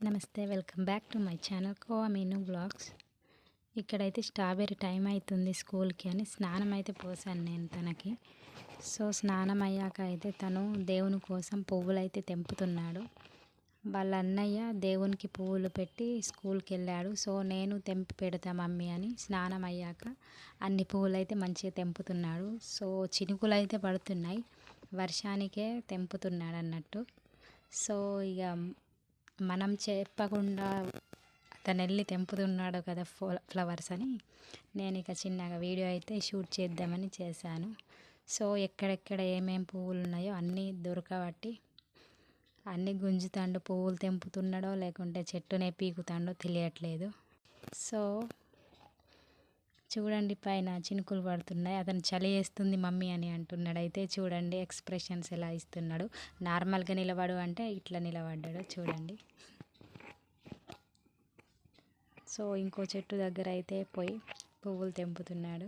నమస్తే, welcome back to my channel Kova Meenu vlogs. ఇక్కడైతే strawberry time అవుతుంది స్కూల్కి అని స్నానం అయితే పోసాను నేను తనకి. సో స్నానం అయ్యాక అయితే తను దేవుని కోసం పువ్వులు అయితే తెంపుతున్నాడు. వాళ్ళ అన్నయ్య దేవునికి పువ్వులు పెట్టి స్కూల్కి వెళ్ళాడు. సో నేను తెంపి పెడతా మమ్మీ అని స్నానం అయ్యాక అన్ని పువ్వులు అయితే మంచిగా తెంపుతున్నాడు. సో చినుకులు అయితే పడుతున్నాయి, వర్షానికే తెంపుతున్నాడు అన్నట్టు. సో ఇక మనం చెప్పకుండా తను వెళ్ళి తెంపుతున్నాడు కదా ఫ్లవర్స్ అని నేను ఇక చిన్నగా వీడియో అయితే షూట్ చేద్దామని చేశాను. సో ఎక్కడెక్కడ ఏమేం పువ్వులు ఉన్నాయో అన్నీ దొరకబట్టి అన్నీ గుంజుతాండు. పువ్వులు తెంపుతున్నాడో లేకుంటే చెట్టునే పీకుతాడో తెలియట్లేదు. సో చూడండి, పైన చినుకులు పడుతున్నాయి. అతను చలి వేస్తుంది మమ్మీ అని అంటున్నాడు. అయితే చూడండి ఎక్స్ప్రెషన్స్ ఎలా ఇస్తున్నాడు. నార్మల్గా నిలబడు అంటే ఇట్లా నిలబడ్డాడు చూడండి. సో ఇంకో చెట్టు దగ్గర అయితే పోయి పువ్వులు తెంపుతున్నాడు.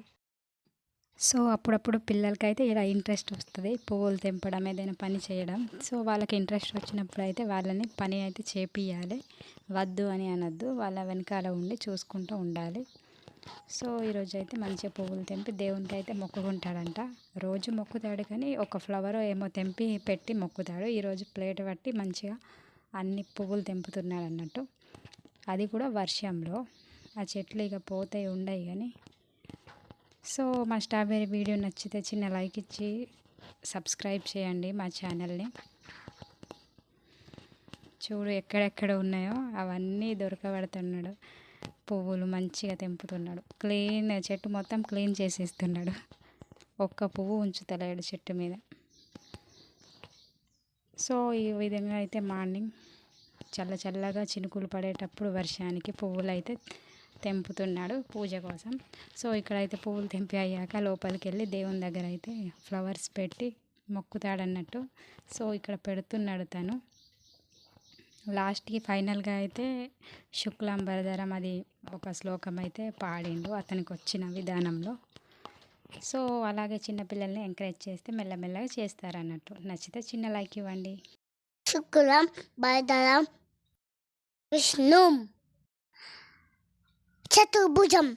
సో అప్పుడప్పుడు పిల్లలకైతే ఇలా ఇంట్రెస్ట్ వస్తుంది, పువ్వులు తెంపడం, ఏదైనా పని చేయడం. సో వాళ్ళకి ఇంట్రెస్ట్ వచ్చినప్పుడు అయితే వాళ్ళని పని అయితే చేపియాలి, వద్దు అని అనొద్దు. వాళ్ళ వెనకాల ఉండి చూసుకుంటూ ఉండాలి. సో ఈరోజు అయితే మంచిగా పువ్వులు తెంపి దేవునికి అయితే మొక్కుకుంటాడంట. రోజు మొక్కుతాడు కానీ ఒక ఫ్లవర్ ఏమో తెంపి పెట్టి మొక్కుతాడు. ఈరోజు ప్లేట్ పట్టి మంచిగా అన్ని పువ్వులు తెంపుతున్నాడు అన్నట్టు. అది కూడా వర్షంలో. ఆ చెట్లు ఇక పోతాయి ఉండయి కానీ. సో మా స్ట్రాబెర్రీ వీడియో నచ్చితే చిన్న లైక్ ఇచ్చి సబ్స్క్రైబ్ చేయండి మా ఛానల్ని. చూడు ఎక్కడెక్కడ ఉన్నాయో అవన్నీ దొరకబడుతున్నాడు. పువ్వులు మంచిగా తెంపుతున్నాడు. క్లీన్ చెట్టు మొత్తం క్లీన్ చేసేస్తున్నాడు. ఒక్క పువ్వు ఉంచుతలేడు చెట్టు మీద. సో ఈ విధంగా అయితే మార్నింగ్ చల్లగా చినుకులు పడేటప్పుడు వర్షానికి పువ్వులు అయితే తెంపుతున్నాడు పూజ కోసం. సో ఇక్కడైతే పువ్వులు తెంపి అయ్యాక లోపలికి వెళ్ళి దేవుని దగ్గర అయితే ఫ్లవర్స్ పెట్టి మొక్కుతాడన్నట్టు. సో ఇక్కడ పెడుతున్నాడు తను. లాస్ట్కి ఫైనల్గా అయితే శుక్లాంబరధరం అది ఒక శ్లోకం అయితే పాడిండు అతనికి వచ్చిన విధానంలో. సో అలాగే చిన్నపిల్లల్ని ఎంకరేజ్ చేస్తే మెల్లమెల్లగా చేస్తారన్నట్టు. నచ్చితే చిన్న లైక్ ఇవ్వండి. శుక్లం భరధరం విష్ణుం చతుర్భుజం